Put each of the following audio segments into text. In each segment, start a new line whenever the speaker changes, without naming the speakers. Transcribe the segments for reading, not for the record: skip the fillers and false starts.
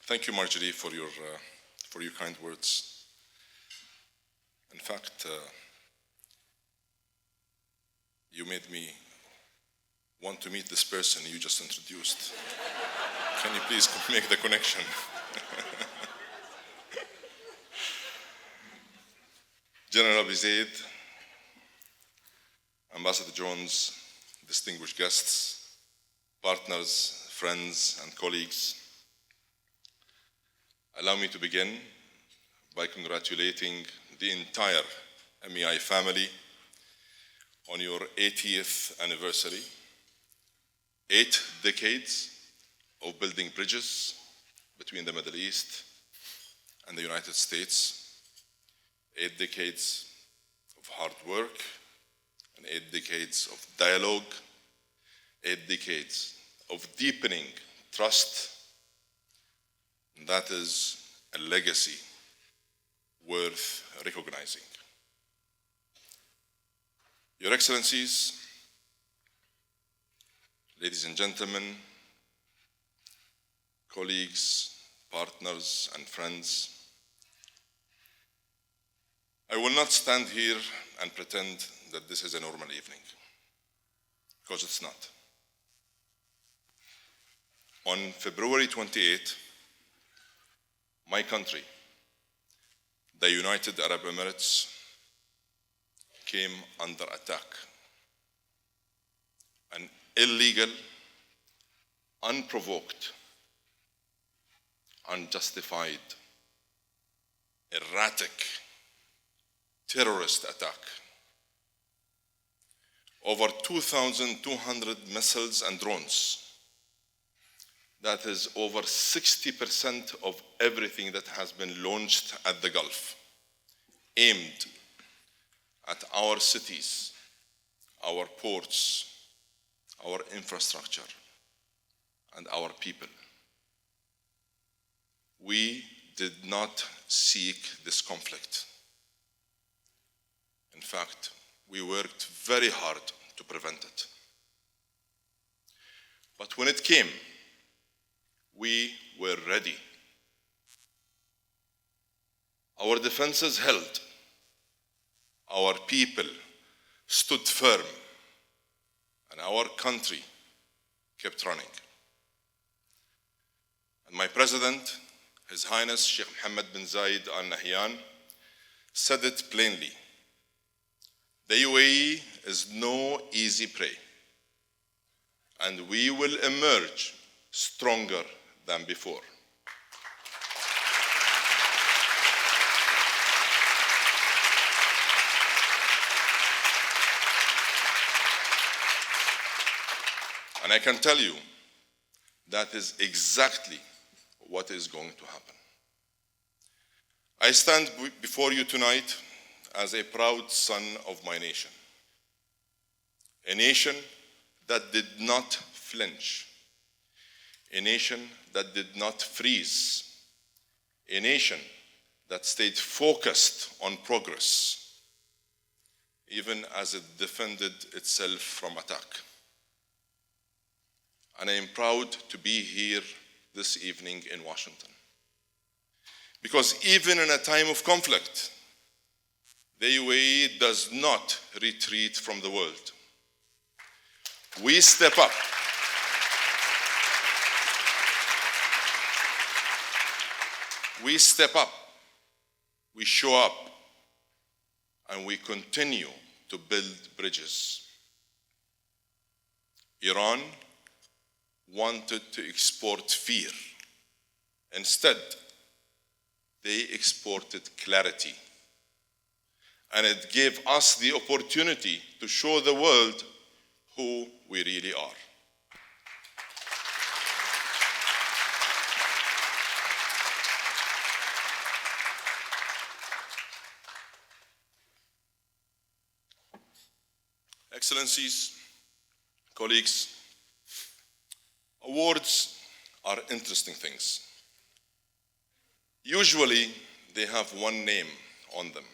Thank you, Marjorie, for your kind words. In fact, you made me want to meet this person you just introduced. Can you please make the connection? General Abu Zaid, Ambassador Jones, distinguished guests, partners, friends, and colleagues, allow me to begin by congratulating the entire MEI family on your 80th anniversary. 8 decades of building bridges between the Middle East and the United States. 8 decades of hard work and 8 decades of dialogue. 8 decades of deepening trust. And that is a legacy worth recognizing. Your Excellencies, ladies and gentlemen, colleagues, partners, and friends, I will not stand here and pretend that this is a normal evening, because it's not. On February 28, my country, the United Arab Emirates, came under attack. An illegal, unprovoked, unjustified, erratic, terrorist attack. Over 2,200 missiles and drones. That is over 60% of everything that has been launched at the Gulf, aimed at our cities, our ports, our infrastructure, and our people. We did not seek this conflict. In fact, we worked very hard to prevent it. But when it came, we were ready. Our defenses held. Our people stood firm. And our country kept running. And my President, His Highness Sheikh Mohammed bin Zayed Al Nahyan, said it plainly. The UAE is no easy prey, and we will emerge stronger than before. And I can tell you that is exactly what is going to happen. I stand before you tonight as a proud son of my nation, a nation that did not flinch, a nation that did not freeze, a nation that stayed focused on progress, even as it defended itself from attack. And I am proud to be here this evening in Washington. Because even in a time of conflict, the UAE does not retreat from the world. We step up. We step up, we show up, and we continue to build bridges. Iran wanted to export fear. Instead, they exported clarity. And it gave us the opportunity to show the world who we really are. Excellencies, colleagues, awards are interesting things. Usually, they have one name on them,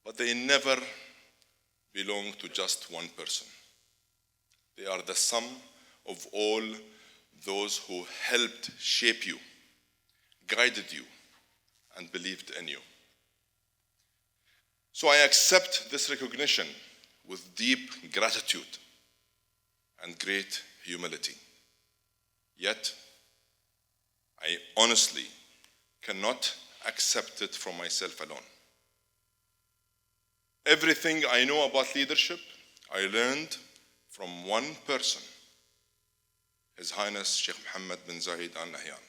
but they never belong to just one person. They are the sum of all those who helped shape you, guided you, and believed in you. So I accept this recognition with deep gratitude and great humility. Yet, I honestly cannot accept it from myself alone. Everything I know about leadership, I learned from one person, His Highness Sheikh Mohammed bin Zayed Al Nahyan.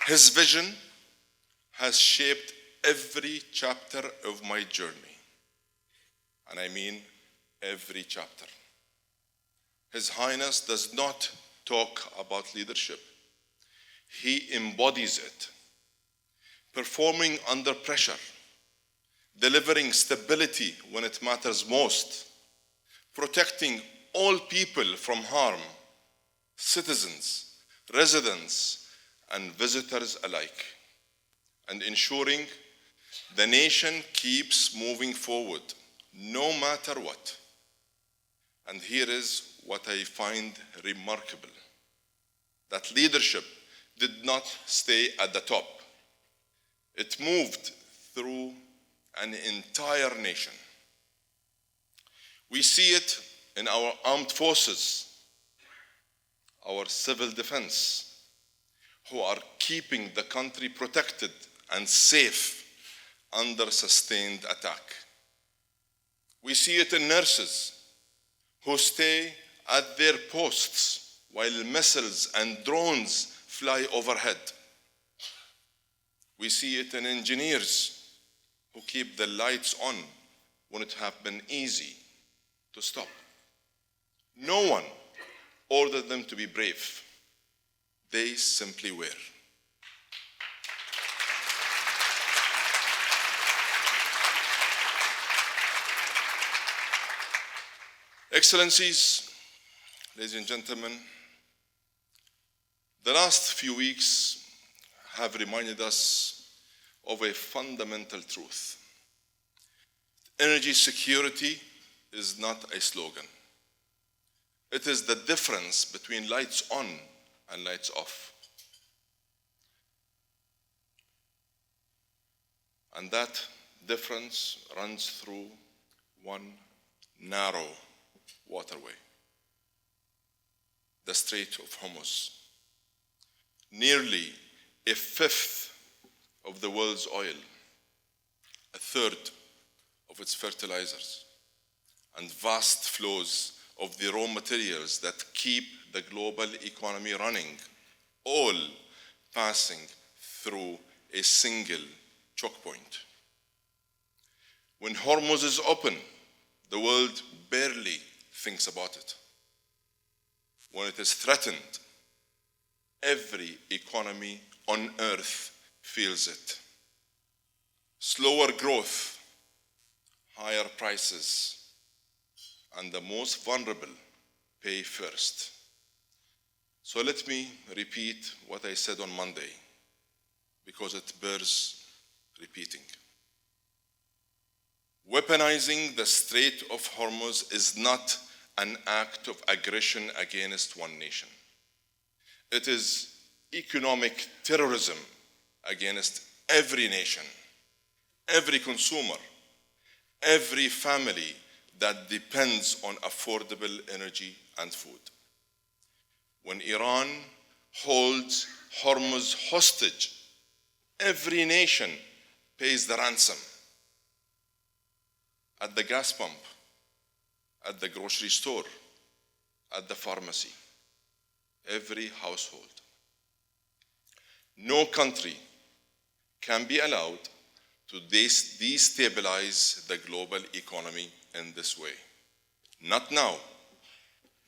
His vision has shaped every chapter of my journey, and I mean every chapter. His Highness does not talk about leadership. He embodies it, performing under pressure, delivering stability when it matters most, protecting all people from harm, citizens, residents, and visitors alike, and ensuring the nation keeps moving forward, no matter what. And here is what I find remarkable, that leadership did not stay at the top. It moved through an entire nation. We see it in our armed forces, our civil defense, who are keeping the country protected and safe under sustained attack. We see it in nurses who stay at their posts while missiles and drones fly overhead. We see it in engineers who keep the lights on when it has been easy to stop. No one ordered them to be brave. They simply were. Excellencies, ladies and gentlemen, the last few weeks have reminded us of a fundamental truth. Energy security is not a slogan. It is the difference between lights on and lights off. And that difference runs through one narrow waterway, the Strait of Hormuz. Nearly a fifth of the world's oil, a third of its fertilizers, and vast flows of the raw materials that keep the global economy running, all passing through a single choke point. When Hormuz is open, the world barely thinks about it. When it is threatened, every economy on earth feels it. Slower growth, higher prices, and the most vulnerable pay first. So let me repeat what I said on Monday, because it bears repeating. Weaponizing the Strait of Hormuz is not an act of aggression against one nation. It is economic terrorism against every nation, every consumer, every family that depends on affordable energy and food. When Iran holds Hormuz hostage, every nation pays the ransom. At the gas pump, at the grocery store, at the pharmacy, every household. No country can be allowed to destabilize the global economy in this way. Not now,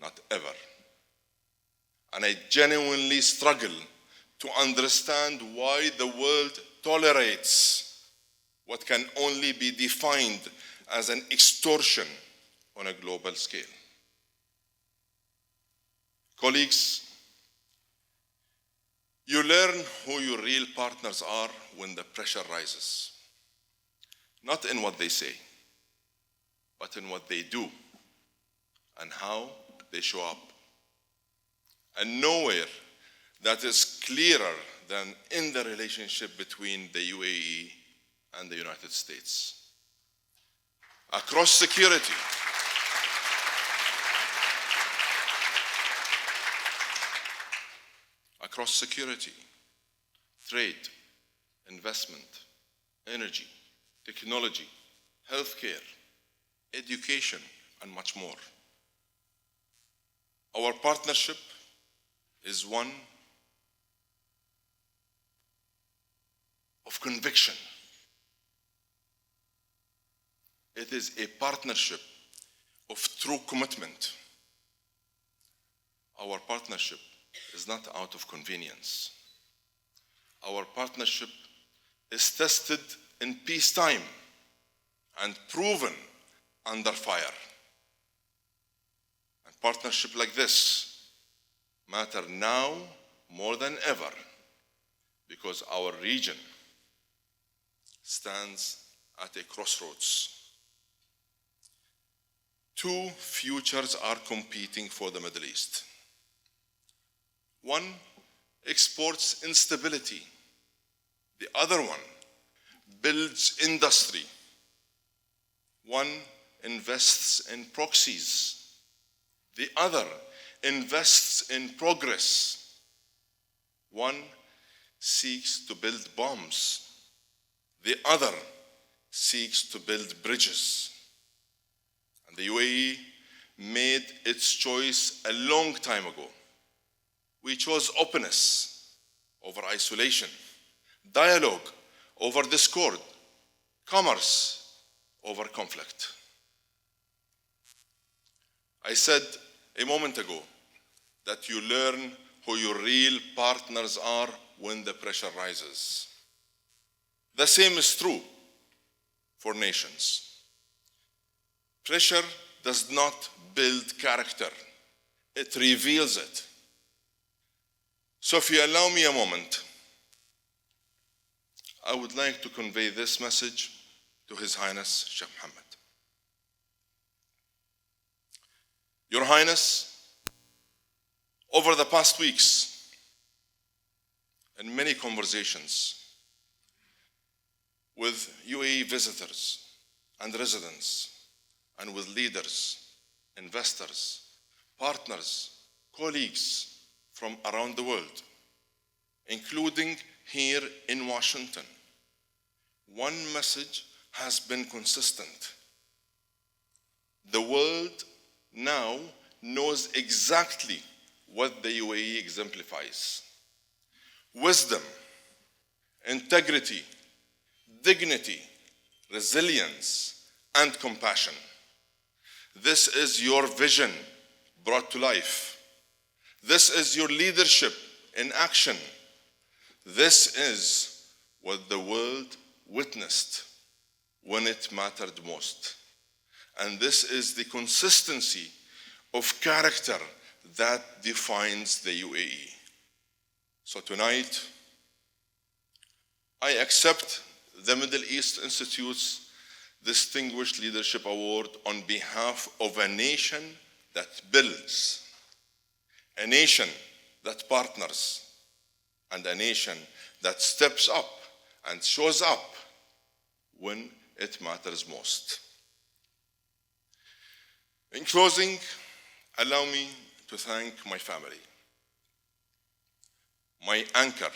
not ever. And I genuinely struggle to understand why the world tolerates what can only be defined as an extortion on a global scale. Colleagues, you learn who your real partners are when the pressure rises, not in what they say, but in what they do and how they show up. And nowhere that is clearer than in the relationship between the UAE and the United States. Across security, trade, investment, energy, technology, healthcare, education, and much more. Our partnership is one of conviction. It is a partnership of true commitment. Our partnership is not out of convenience. Our partnership is tested in peacetime and proven under fire. And partnerships like this matter now more than ever because our region stands at a crossroads. Two futures are competing for the Middle East. One exports instability. The other one builds industry. One invests in proxies. The other invests in progress. One seeks to build bombs. The other seeks to build bridges. And the UAE made its choice a long time ago. We chose openness over isolation, dialogue over discord, commerce over conflict. I said a moment ago that you learn who your real partners are when the pressure rises. The same is true for nations. Pressure does not build character, it reveals it. So if you allow me a moment, I would like to convey this message to His Highness Sheikh Mohammed. Your Highness, over the past weeks, in many conversations with UAE visitors and residents, and with leaders, investors, partners, colleagues from around the world, including here in Washington, one message has been consistent. The world now knows exactly what the UAE exemplifies: wisdom, integrity, dignity, resilience, and compassion. This is your vision brought to life. This is your leadership in action. This is what the world witnessed when it mattered most. And this is the consistency of character that defines the UAE. So tonight, I accept the Middle East Institute's Distinguished Leadership Award on behalf of a nation that builds, a nation that partners, and a nation that steps up and shows up when it matters most. In closing, allow me to thank my family, my anchor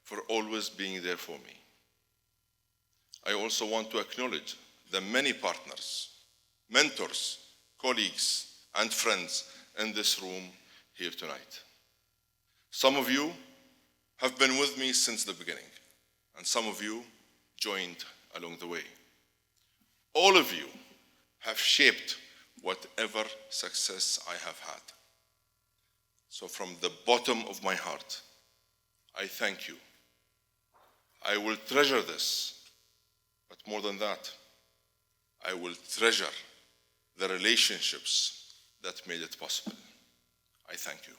for always being there for me. I also want to acknowledge the many partners, mentors, colleagues, and friends in this room here tonight. Some of you have been with me since the beginning, and some of you joined along the way. All of you have shaped whatever success I have had. So from the bottom of my heart, I thank you. I will treasure this, but more than that, I will treasure the relationships that made it possible. I thank you.